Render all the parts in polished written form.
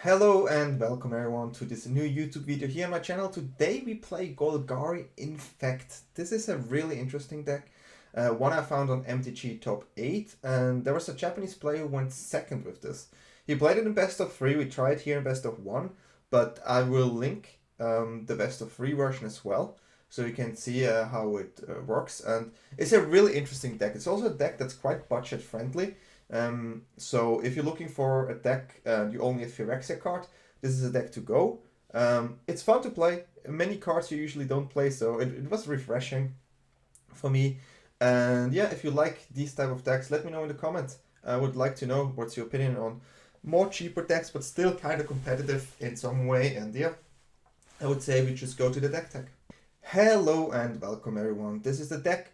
Hello and welcome everyone to this new YouTube video here on my channel. Today we play Golgari Infect. This is a really interesting deck. One I found on MTG top 8, and there was a Japanese player who went second with this. He played it in best of 3, we tried here in best of 1, but I will link the best of 3 version as well, so you can see how it works. And it's a really interesting deck. It's also a deck that's quite budget friendly. So if you're looking for a deck and you only have Phyrexia card, this is a deck to go. It's fun to play. Many cards you usually don't play, so it was refreshing for me. And yeah, if you like these type of decks, let me know in the comments. I would like to know what's your opinion on more cheaper decks, but still kind of competitive in some way. And yeah, I would say we just go to the deck tag. Hello and welcome everyone. This is the deck.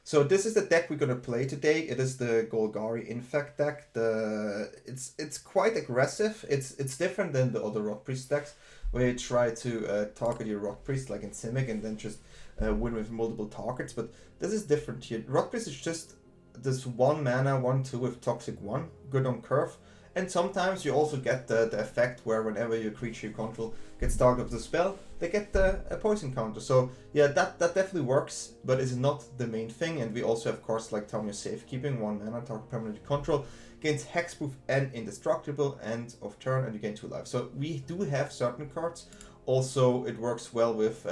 So this is the deck we're gonna play today. It is the Golgari Infect deck. It's quite aggressive. It's different than the other Rotpriest decks, where you try to target your Rotpriest like in Simic and then just win with multiple targets. But this is different here. Rotpriest is just this 1 mana 1/2 with Toxic 1, good on curve. And sometimes you also get the effect where whenever your creature you control gets targeted with the spell, they get a poison counter. So yeah, that definitely works, but it's not the main thing. And we also have cards like Tamiyo Safekeeping, 1 mana, target permanent control, gains hexproof and indestructible, end of turn, and you gain 2 life. So we do have certain cards. Also, it works well with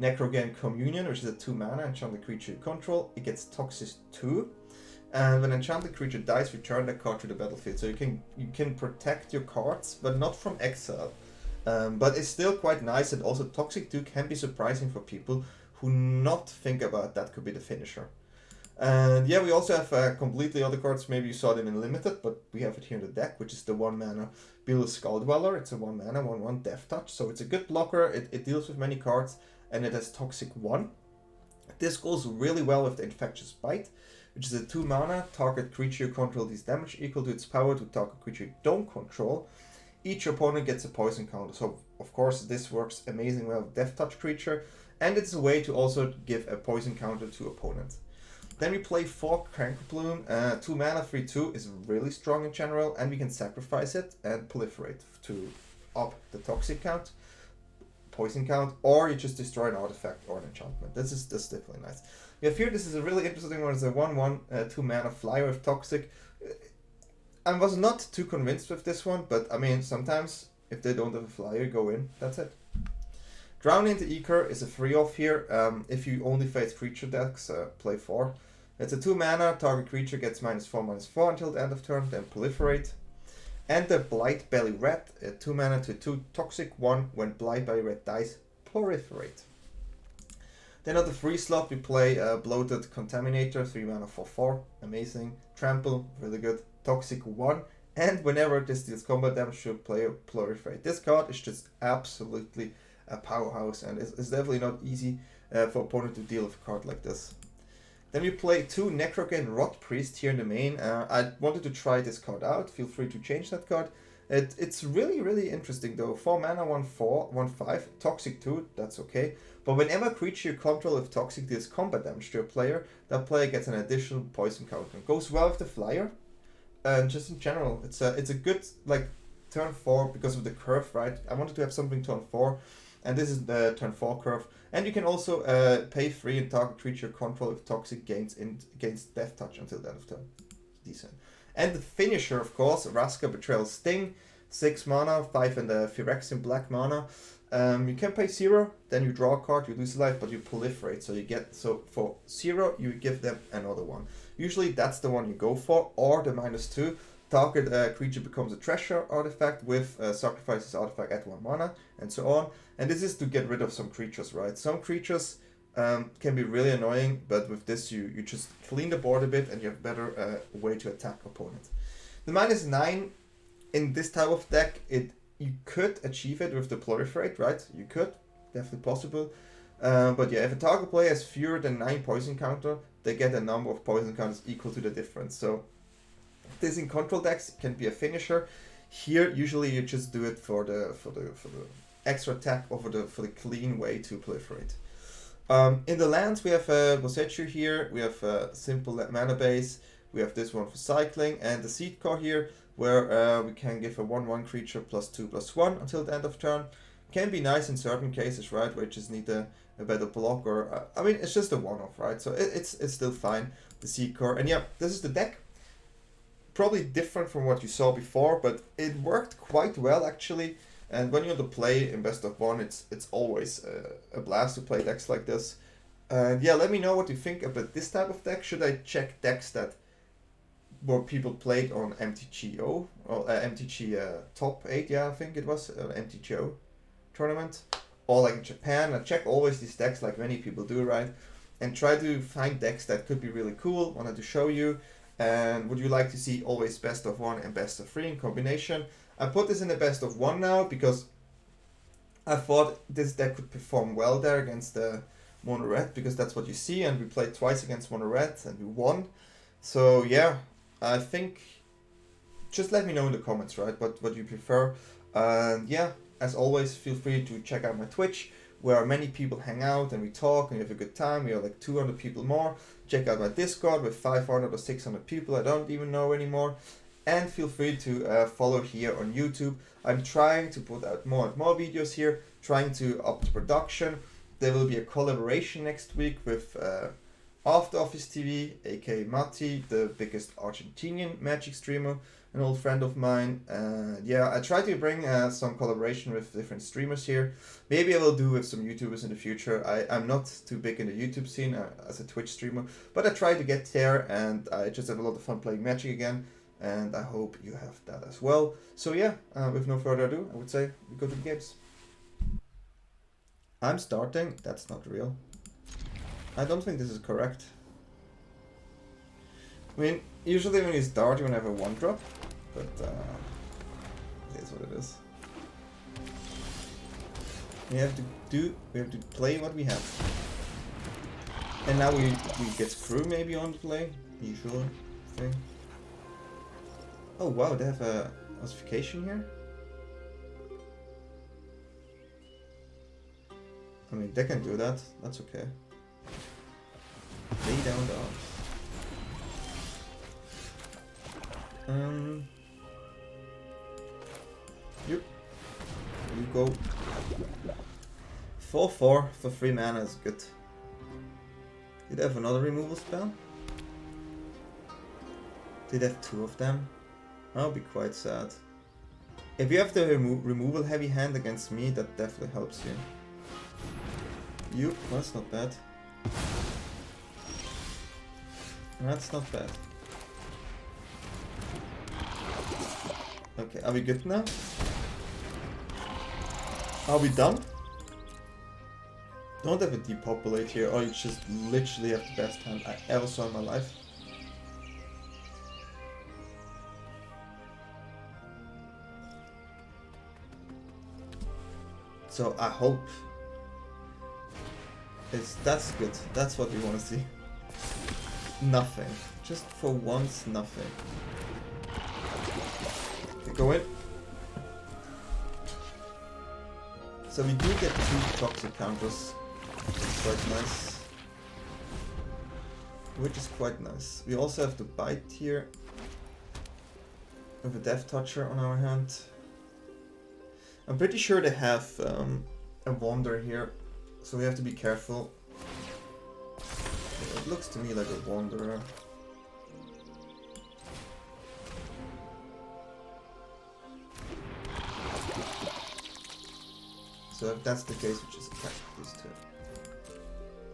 Necrogen Communion, which is a 2 mana enchanted creature you control. It gets Toxic 2. And when an enchanted creature dies, return that card to the battlefield. So you can protect your cards, but not from exile. But it's still quite nice, and also Toxic 2 can be surprising for people who not think about that could be the finisher. And yeah, we also have completely other cards. Maybe you saw them in Limited, but we have it here in the deck, which is the 1 mana Bilious Skulldweller. It's a 1 mana 1/1 Death Touch. So it's a good blocker. It deals with many cards, and it has Toxic 1. This goes really well with the Infectious Bite, which is a 2 mana, target creature you control deals damage equal to its power to target creature you don't control. Each opponent gets a poison counter, so of course this works amazing well with Death Touch creature, and it's a way to also give a poison counter to opponents. Then we play 4 Cankerbloom. 2 mana 3/2 is really strong in general, and we can sacrifice it and proliferate to up the toxic count, poison count, or you just destroy an artifact or an enchantment. This is definitely nice. We have here, this is a really interesting one. It's a 1/1 2 mana flyer with toxic. I was not too convinced with this one, but I mean, sometimes if they don't have a flyer, go in. That's it. Drowning into Ichor is a 3-off here. If you only face creature decks, play 4. It's a 2 mana, target creature gets -4/-4 until the end of turn, then proliferate. And the Blightbelly Rat, a 2 mana to 2 toxic 1, when Blightbelly Rat dies, proliferate. Then on the 3 slot we play Bloated Contaminator, 3 mana 4/4, amazing. Trample, really good. Toxic 1, and whenever this deals combat damage to a player, proliferate. This card is just absolutely a powerhouse, and it's definitely not easy for opponent to deal with a card like this. Then we play 2 Necrogen Rotpriest here in the main. I wanted to try this card out. Feel free to change that card. It's really interesting though. 4 mana 1/4, 1/5, Toxic 2, that's okay. But whenever a creature you control with Toxic deals combat damage to a player, that player gets an additional poison counter. It goes well with the flyer, and just in general, it's a good like turn 4 because of the curve, right? I wanted to have something turn 4, and this is the turn 4 curve. And you can also pay 3 and target creature control with Toxic gains against Death Touch until the end of turn. Decent. And the finisher, of course, Vraska, Betrayal, Sting, 6 mana, 5 and the Phyrexia black mana. You can pay 0, then you draw a card, you lose a life, but you proliferate. So for 0, you give them another one. Usually that's the one you go for, or the -2. Target creature becomes a treasure artifact with sacrifices artifact at 1 mana, and so on. And this is to get rid of some creatures, right? Some creatures can be really annoying, but with this you just clean the board a bit and you have a better way to attack opponents. The -9 in this type of deck, you could achieve it with the proliferate, right? You could, definitely possible. But yeah, if a target player has fewer than 9 poison counter, they get a number of poison counters equal to the difference. So this in control decks can be a finisher. Here, usually you just do it for the extra attack or for the clean way to proliferate. In the lands, we have Boseiju here. We have a simple mana base. We have this one for cycling, and the Seedcore here where we can give a 1/1 creature +2/+1 until the end of turn. Can be nice in certain cases, right, where you just need a better block, or I mean, it's just a one-off, right? So it's still fine, the Seedcore. And yeah, this is the deck. Probably different from what you saw before, but it worked quite well actually. And when you're to play in best of one, it's always a blast to play decks like this. And yeah, let me know what you think about this type of deck. Should I check decks that were people played on MTGO or MTG top 8? Yeah, I think it was MTGO tournament, or like in Japan. I check always these decks like many people do, right? And try to find decks that could be really cool. Wanted to show you. And would you like to see always best of one and best of three in combination? I put this in the best of one now because I thought this deck could perform well there against the mono red, because that's what you see, and we played twice against mono red and we won. So yeah, I think just let me know in the comments, right, what you prefer. And yeah, as always, feel free to check out my Twitch, where many people hang out and we talk and we have a good time. We are like 200 people more. Check out my Discord with 500 or 600 people I don't even know anymore. And feel free to follow here on YouTube. I'm trying to put out more and more videos here, trying to up the production. There will be a collaboration next week with After Office TV, aka Mati, the biggest Argentinian Magic streamer, an old friend of mine. Yeah, I try to bring some collaboration with different streamers here. Maybe I will do with some YouTubers in the future. I'm not too big in the YouTube scene as a Twitch streamer, but I try to get there, and I just have a lot of fun playing Magic again, and I hope you have that as well. So yeah, with no further ado, I would say we go to the games. I'm starting. That's not real. I don't think this is correct. I mean, usually when you start, you want to have a 1-drop, but it is what it is. We have to play what we have. And now we get Screw maybe on play, usual thing. Oh wow, they have a ossification here? I mean, they can do that, that's okay. Lay down the arms. Yep. You go. 4/4 for 3 mana is good. Did they have another removal spell? Did they have 2 of them? I'll be quite sad. If you have the removal heavy hand against me, that definitely helps you. Yep, that's not bad. That's not bad. Okay, are we good now? Are we done? Don't have a depopulate here, or you just literally have the best hand I ever saw in my life. So I hope that's good. That's what we want to see. Nothing. Just for once, nothing. Okay, go in. So we do get 2 toxic counters, which is quite nice. Which is quite nice. We also have the Bite here, with a Death Toucher on our hand. I'm pretty sure they have a Wander here, so we have to be careful. It looks to me like a Wanderer. So if that's the case, we just attack these 2.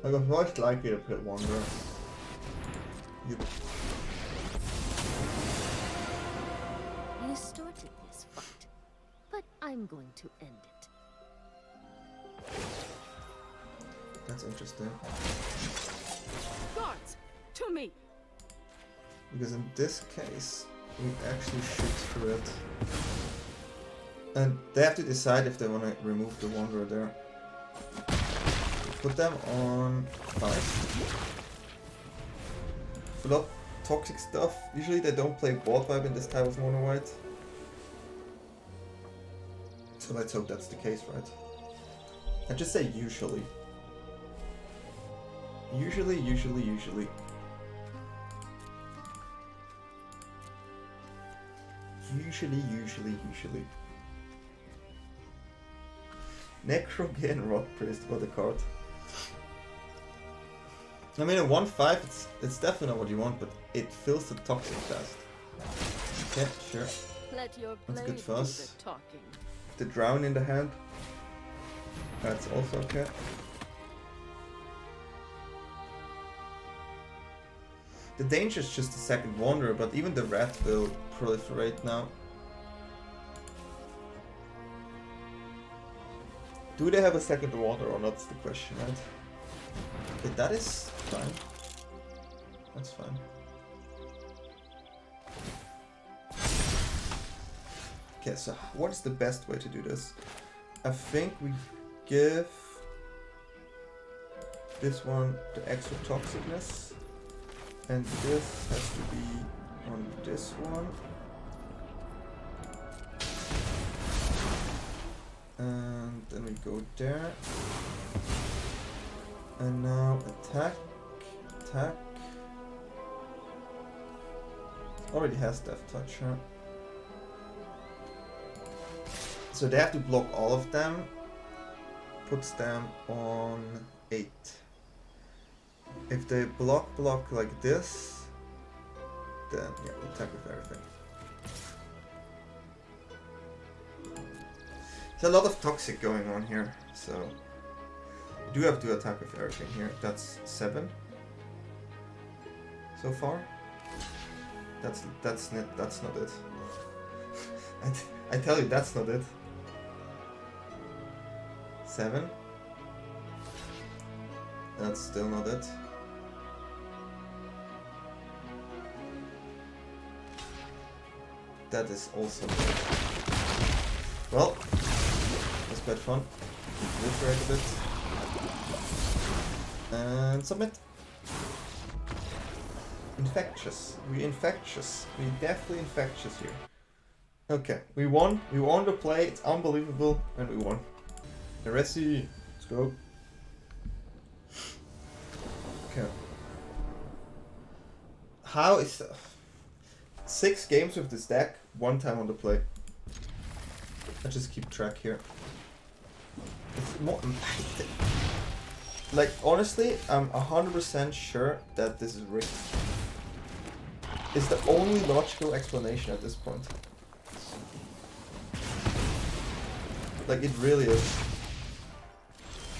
I got most likely to put Wanderer. Yep. You started this fight, but I'm going to end it. That's interesting. Guards, to me! Because in this case, we actually shoot through it. And they have to decide if they want to remove the Wanderer there. Put them on 5. A lot of toxic stuff. Usually they don't play board wipe in this type of mono white. So let's hope that's the case, right? I just say usually. Usually. Usually. Necrogen Rotpriest, what a card. I mean, a 1/5, it's definitely not what you want, but it fills the toxic fast. Okay, sure. Let your That's good blade for do us. the talking. The drown in the hand. That's also okay. The danger is just the second wanderer, but even the rat will proliferate now. Do they have a second wanderer or not? That's the question, right? Okay, that is fine. That's fine. Okay, so what is the best way to do this? I think we give this one the extra toxicness, and this has to be on this one. And then we go there. And now attack. Already has Death Touch, huh? So they have to block all of them. Puts them on 8. If they block like this, then yeah, we'll attack with everything. There's a lot of toxic going on here, so we do have to attack with everything here. That's 7 so far. That's not it. I tell you, that's not it. 7. That's still not it. That is also not it. Well, that's quite fun. Proliferate a bit. And submit. Infectious. We infectious. We definitely infectious here. Okay, we won. We won the play. It's unbelievable, and we won. Phyrexia, let's go. Okay. How is 6 games with this deck, 1 time on the play? I just keep track here. It's more. Like honestly, I'm 100% sure that this is rigged. It's the only logical explanation at this point. Like it really is.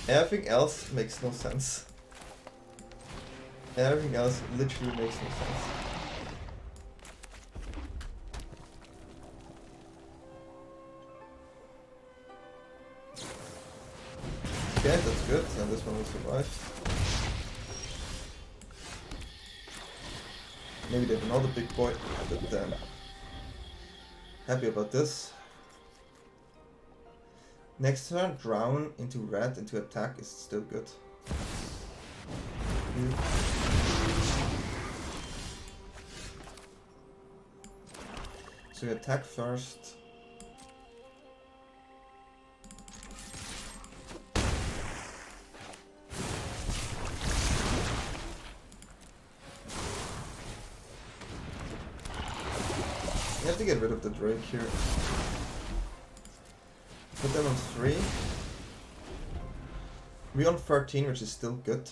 Everything else makes no sense. Everything else literally makes no sense. Okay, that's good, and this one will survive. Maybe they have another big boy, but then happy about this. Next turn, drown into red into attack is still good. So you attack first. You have to get rid of the Drake here. Put them on 3. We're on 13, which is still good.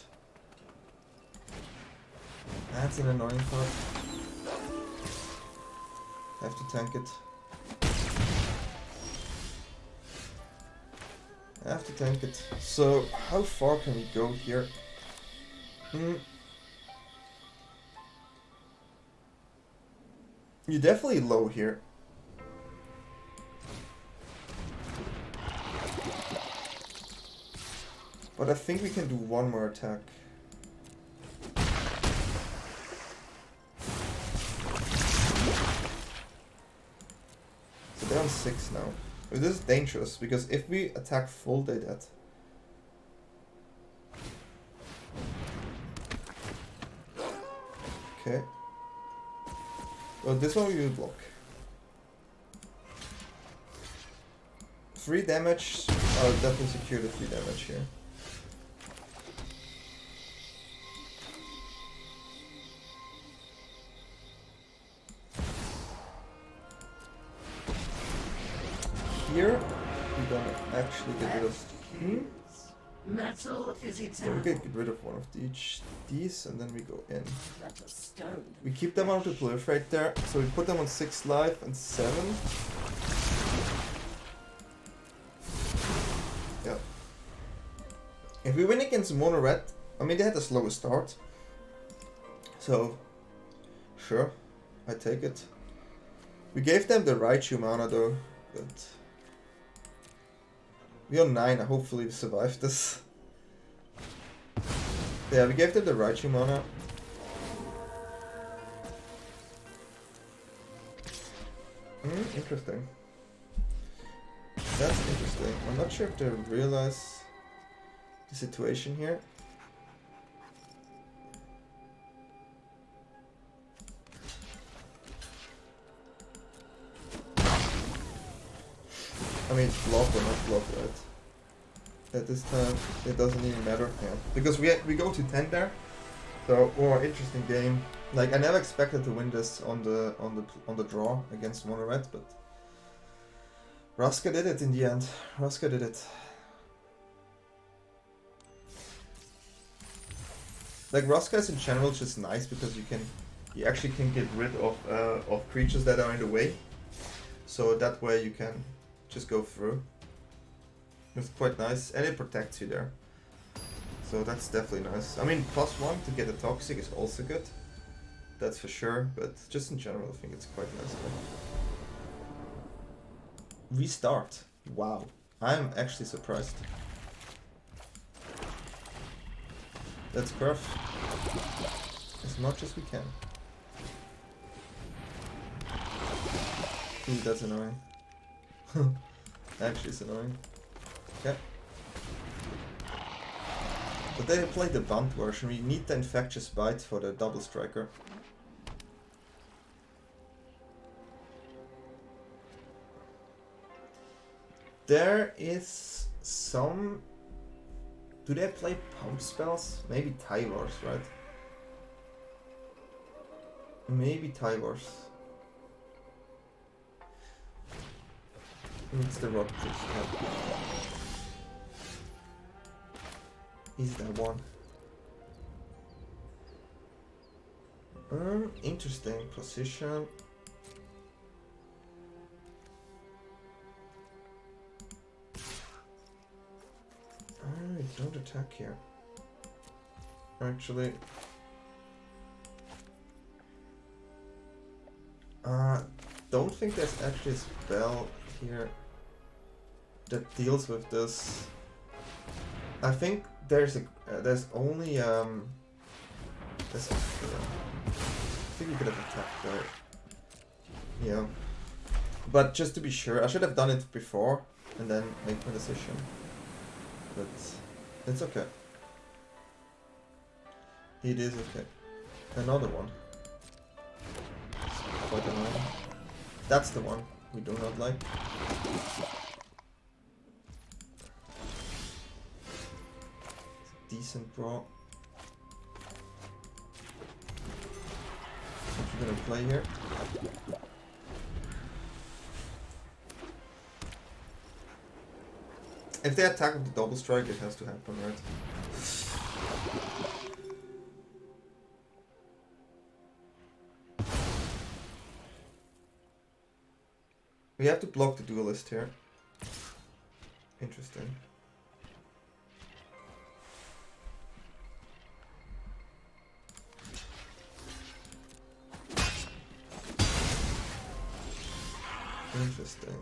That's an annoying part. Have to tank it. I have to tank it. So, how far can we go here? You're definitely low here. But I think we can do one more attack. So they're on 6 now. This is dangerous, because if we attack full, they dead. Okay. Well, this one we will block. 3 damage. I'll definitely secure the 3 damage here. here, we're gonna actually get rid of. Metal is So we eternal. can get rid of one of these, and then we go in. We keep them on to proliferate there, so we put them on 6 life and 7. Yeah. If we win against Mono Red, I mean they had a slower start. So, sure, I take it. We gave them the Raichu mana though, but we're on 9, hopefully we survive this. Yeah, we gave them the Raichu mana. Interesting. That's interesting. I'm not sure if they realize the situation here. I mean, block or not block, right? At this time, it doesn't even matter. Yeah, because we go to 10 there. So, interesting game. Like I never expected to win this on the draw against Mono Red, but Vraska did it in the end. Vraska did it. Like Vraska is in general just nice because you actually can get rid of creatures that are in the way. So that way you can just go through. It's quite nice, and it protects you there. So that's definitely nice. I mean, +1 to get a Toxic is also good. That's for sure, but just in general, I think it's quite nice. Restart. Wow. I'm actually surprised. Let's curve as much as we can. Ooh, that's annoying. Actually, it's annoying. Okay. But they played the bunt version. We need the Infectious Bite for the double striker. There is some... Do they play pump spells? Maybe Tywars, right? Maybe Tywars. It's the Rotpriest. Is that one? Interesting position. Don't attack here. Actually, don't think there's actually a spell here that deals with this. I think there's only I think you could have attacked there. Yeah, but just to be sure, I should have done it before and then make my decision. But it's okay. It is okay. Another one. Quite annoying. That's the one we do not like. Decent draw. What you gonna play here? If they attack with the double strike, it has to happen, right? We have to block the duelist here. Interesting. Interesting.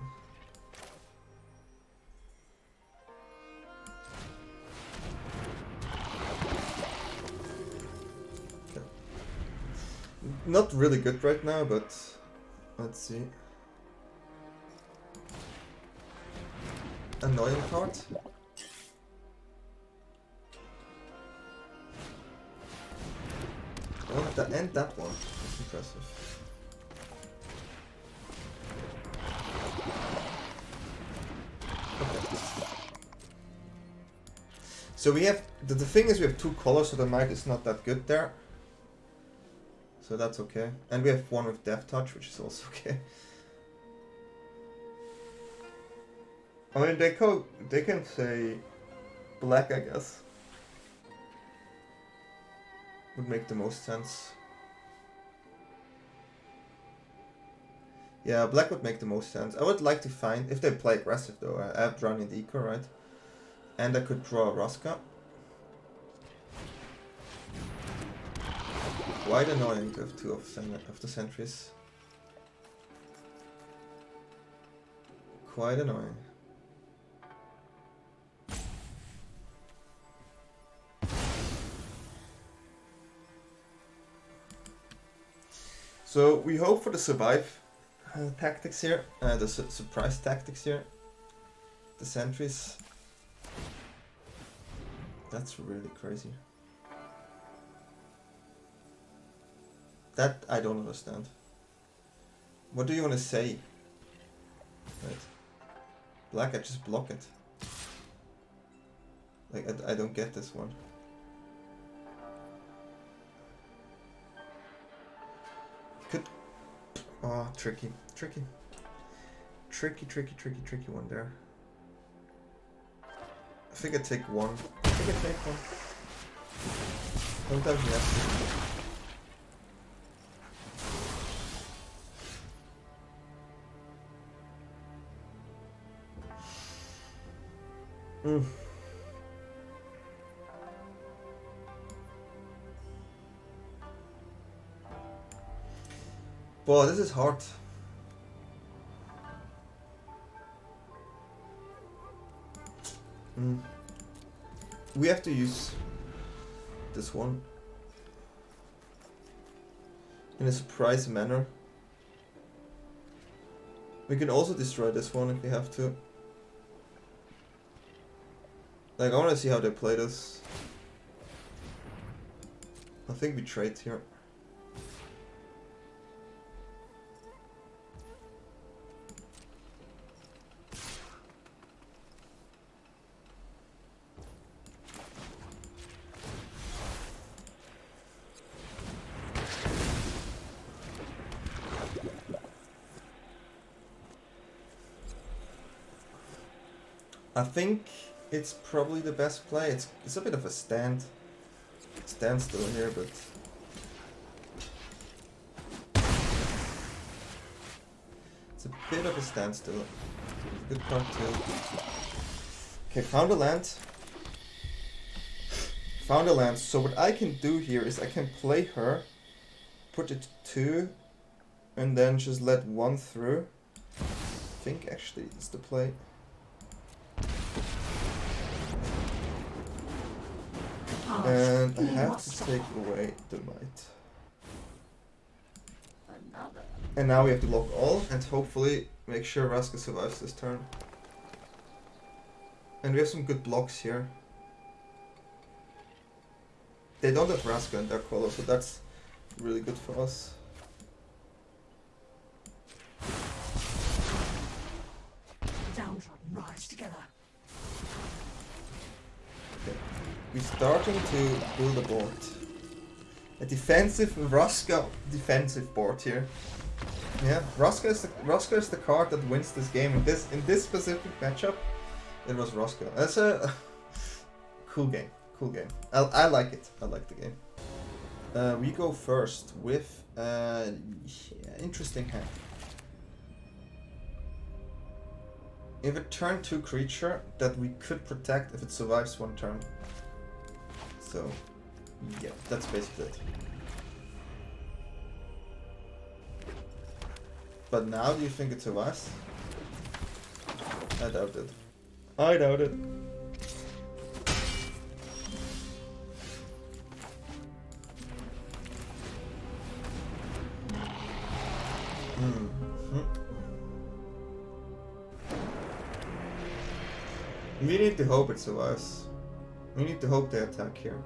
Okay. Not really good right now, but let's see. Annoying card. Oh, and that one. That's impressive. So we have, the thing is we have 2 colors, so the might is not that good there. So that's okay. And we have one with Death Touch, which is also okay. I mean, they can say black, I guess. Would make the most sense. Yeah, black would make the most sense. I would like to find, if they play aggressive though, I have drawn in the Ichor, right? And I could draw a Vraska. Quite annoying to have two of the sentries. Quite annoying. So we hope for the survive tactics here, the surprise tactics here. The sentries. That's really crazy. That I don't understand. What do you want to say? Right. Black, I just block it. Like, I don't get this one. Could... Oh, tricky. Tricky one there. I think I take one. Sometimes you have to. Boy, this is hard. We have to use this one in a surprise manner. We can also destroy this one if we have to. Like, I want to see how they play this. I think we trade here. I think it's probably the best play. It's a bit of a standstill here, but it's a bit of a standstill. Good card too. Okay, found a land. Found a land. So what I can do here is I can play her, put it 2, and then just let 1 through. I think actually it's the play. And I have to take away the might. And now we have to lock all and hopefully make sure Vraska survives this turn. And we have some good blocks here. They don't have Vraska in their color, so that's really good for us. Downtrodden rise together. Okay. We're starting to build a board. A defensive Vraska defensive board here. Yeah, Vraska is the card that wins this game. In this specific matchup, it was Vraska. That's a cool game. Cool game. I like it. I like the game. We go first with interesting hand. If a turn 2 creature that we could protect if it survives 1 turn. So, yeah, that's basically it. But now, do you think it survives? I doubt it. I doubt it. We need to hope it survives. We need to hope they attack here.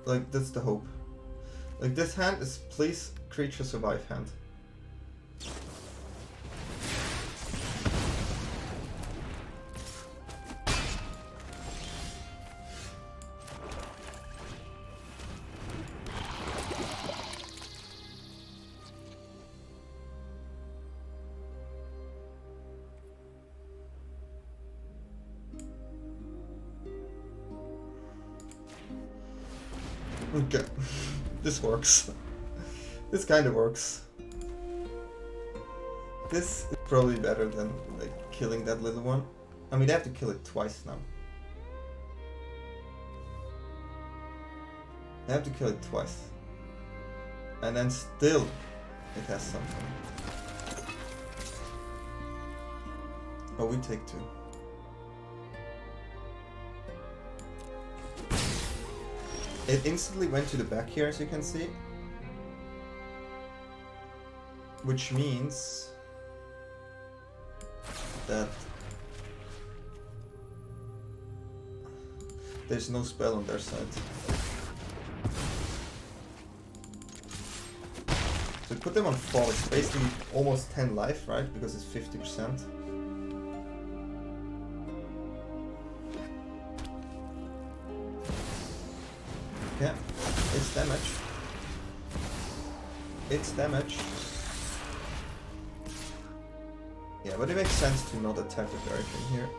Like that's the hope. Like this hand is please creature survive hand. Okay, this works. This kind of works. This is probably better than like killing that little one. I mean, I have to kill it twice now. I have to kill it twice. And then still it has something. Oh, we take 2. It instantly went to the back here, as you can see. Which means that there's no spell on their side. So put them on fall, it's basically almost 10 life, right? Because it's 50%. Yeah, it's damage. It's damage. Yeah, but it makes sense to not attack with everything here.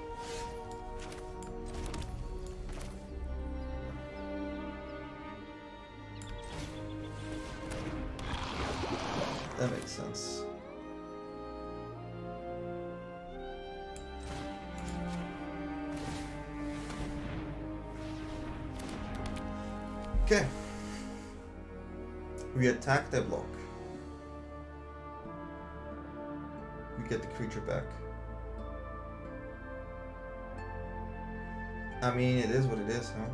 That makes sense. Okay. We attack their block. We get the creature back. I mean, it is what it is, huh?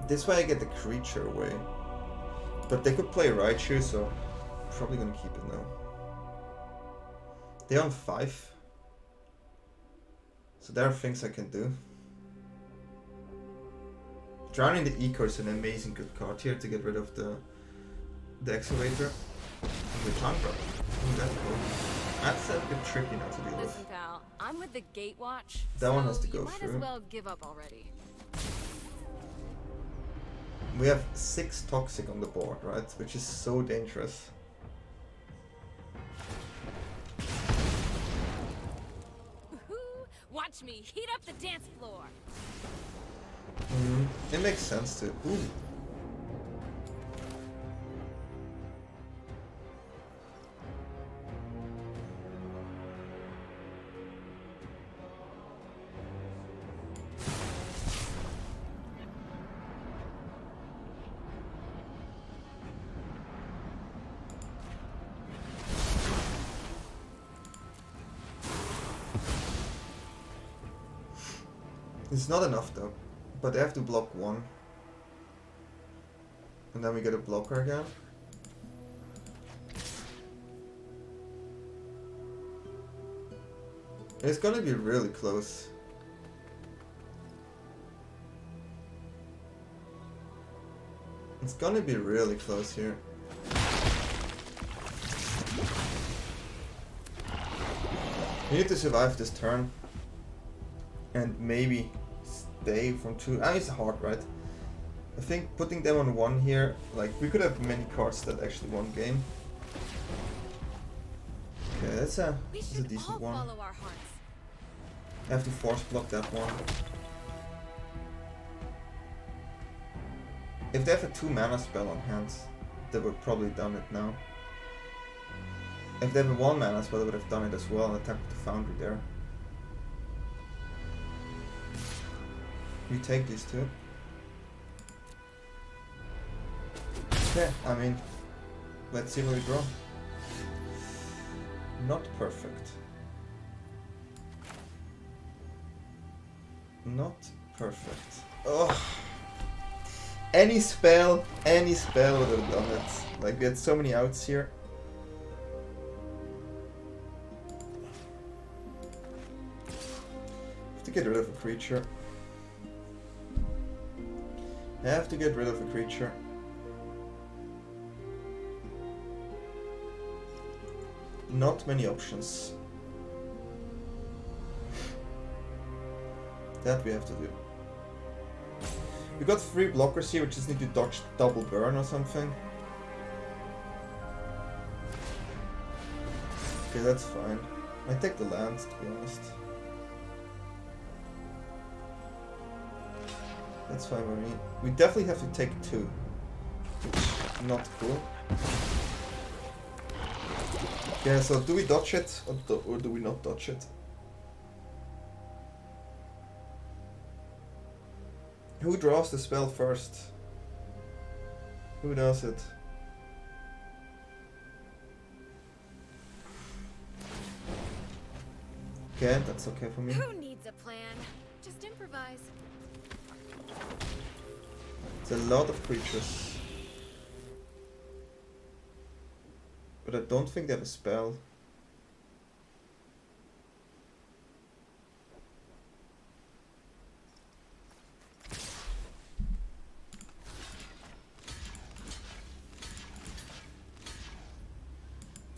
This way I get the creature away. But they could play Raichu, so I'm probably gonna keep it now. They're on 5. So there are things I can do. Drowning the Ichor is an amazing good card here to get rid of the excavator. And the Chandra. That's a bit tricky now to deal with. Listen, pal, I'm with the Gatewatch. That one has to go you might through. as well give up already. We have 6 toxic on the board, right? Which is so dangerous. Watch me heat up the dance floor. It makes sense to. Ooh. It's not enough though, but they have to block 1. And then we get a blocker again. It's gonna be really close. It's gonna be really close here. We need to survive this turn. And maybe stay from 2. It's hard, right? I think putting them on 1 here, like, we could have many cards that actually won game. Okay, that's a decent one. Follow our hearts. I have to force block that one. If they have a 2 mana spell on hand, they would probably done it now. If they have a 1 mana spell, they would have done it as well and attacked the Foundry there. We take these 2. Yeah, I mean, let's see what we draw. Not perfect. Not perfect. Oh, any spell would have done it. Like, we had so many outs here. Have to get rid of a creature. I have to get rid of a creature. Not many options. That we have to do. We got 3 blockers here, we just need to dodge double burn or something. Okay, that's fine. I take the lands, to be honest. That's fine with me. We definitely have to take 2. Which is not cool. Yeah, so do we dodge it or do we not dodge it? Who draws the spell first? Who does it? Okay, that's okay for me. Who needs a plan? Just improvise. It's a lot of creatures. But I don't think they have a spell.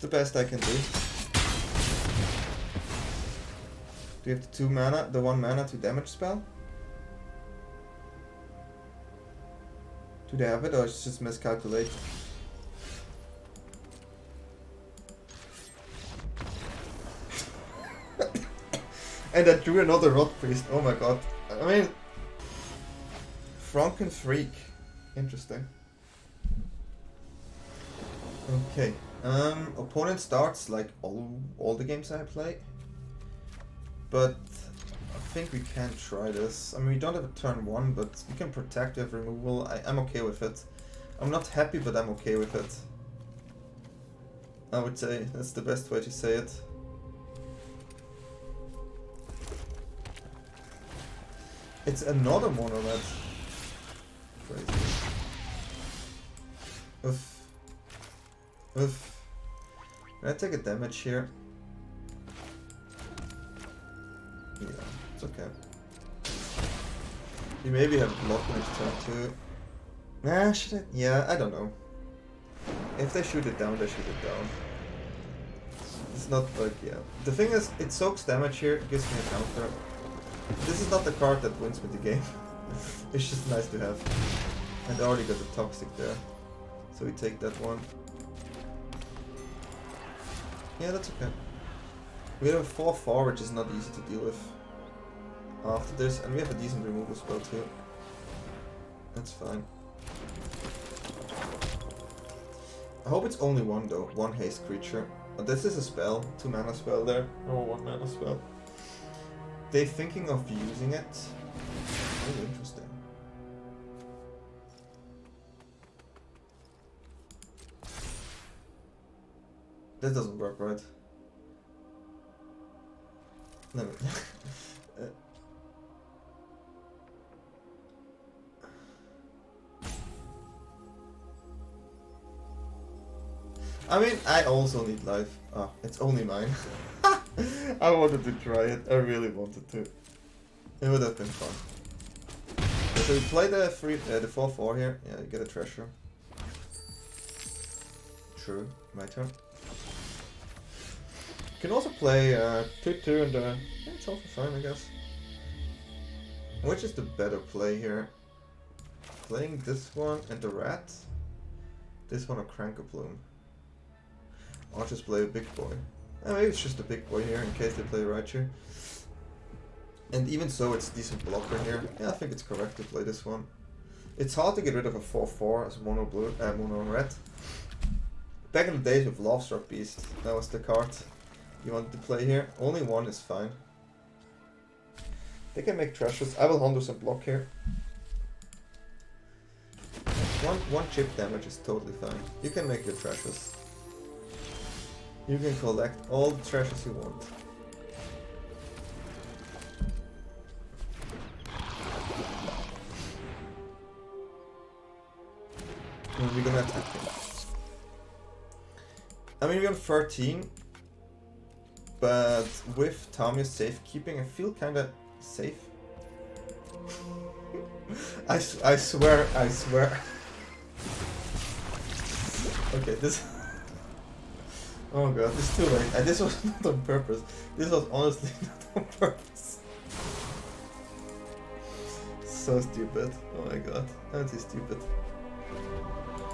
The best I can do. Do you have the 2 mana, the 1 mana to damage spell? Do they have it or it's just miscalculate? And I drew another Rotpriest, oh my god. I mean... Franken Freak. Interesting. Okay. Opponent starts like all the games I play. But I think we can try this. I mean, we don't have a turn 1, but we can protect with removal. I'm okay with it. I'm not happy, but I'm okay with it. I would say that's the best way to say it. It's another mono red. Crazy. Oof. Oof. Can I take a damage here? Yeah, it's okay. You maybe have block next turn too. Nah, should I? Yeah, I don't know. If they shoot it down, they shoot it down. It's not like, yeah. The thing is, it soaks damage here, it gives me a counter. This is not the card that wins me the game. It's just nice to have. And I already got the toxic there. So we take that one. Yeah, that's okay. We have a 4-4, which is not easy to deal with after this, and we have a decent removal spell too. That's fine. I hope it's only 1 though, 1 haste creature. But this is a spell, 2 mana spell there, or 1 mana spell. They thinking of using it? Oh, interesting. That doesn't work, right? Let me... I mean, I also need life. Ah, it's only mine. I wanted to try it. I really wanted to. It would have been fun. So we play the 4/4 here. Yeah, you get a treasure. True, my turn. You can also play 2/2 and yeah, it's also fine, I guess. Which is the better play here? Playing this one and the rat? This one or Cankerbloom? I'll just play a big boy. Maybe it's just a big boy here in case they play Raichu. And even so, it's decent blocker here. Yeah, I think it's correct to play this one. It's hard to get rid of a 4/4 as mono blue, mono red. Back in the days with Llanowar Wastes, that was the card you wanted to play here. Only 1 is fine. They can make treasures. I will handle some block here. One chip damage is totally fine. You can make your treasures. You can collect all the treasures you want. And we're gonna attack him. I mean, we're on 13, but with Tamiyo's safekeeping, I feel kinda safe. I swear. Okay, this... Oh god, it's too late. And this was not on purpose. This was honestly not on purpose. So stupid. Oh my god, that is stupid.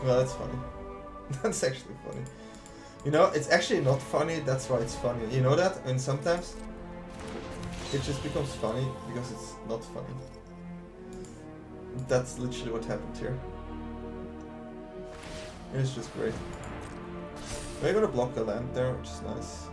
Well, that's funny. That's actually funny. You know, it's actually not funny, that's why it's funny. You know that? And sometimes it just becomes funny because it's not funny. That's literally what happened here. It's just great. We're gonna block the land there, which is nice.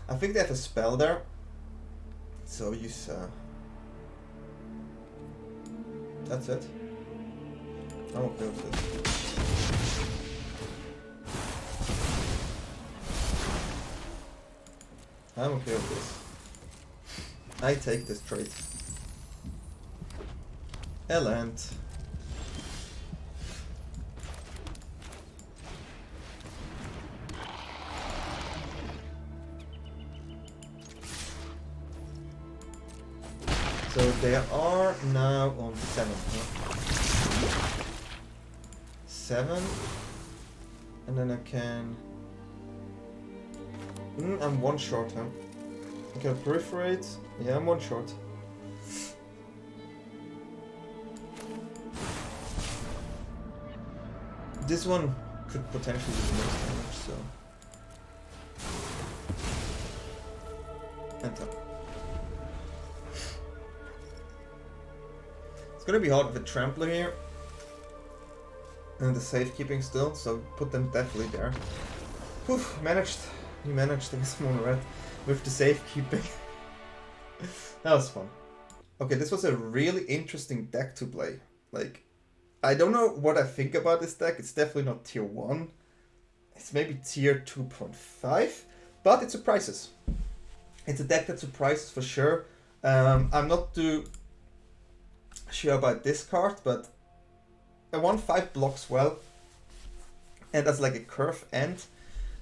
I think they have a spell there, so use. That's it. I'm okay with this. I'm okay with this. I take this trade. A land. So they are now on 7. Huh? 7. And then I can... I'm 1 short, huh? I can proliferate. Yeah, I'm 1 short. This one could potentially do the most damage, so... Enter. It's gonna be hard with a Trampler here. And the Safekeeping still, so put them definitely there. Whew, managed. We managed this one, right? With the Safekeeping. That was fun. Okay, this was a really interesting deck to play. Like, I don't know what I think about this deck. It's definitely not tier 1. It's maybe tier 2.5, but it surprises. It's a deck that surprises for sure. I'm not too sure about this card, but a 1/5 blocks well. And as like a curve end,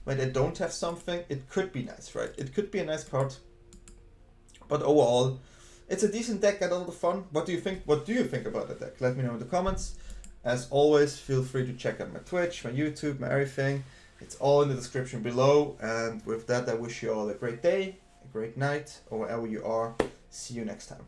where they don't have something, it could be nice, right? It could be a nice card. But overall, it's a decent deck, got all the fun. What do you think? What do you think about the deck? Let me know in the comments. As always, feel free to check out my Twitch, my YouTube, my everything. It's all in the description below. And with that, I wish you all a great day, a great night, or wherever you are. See you next time.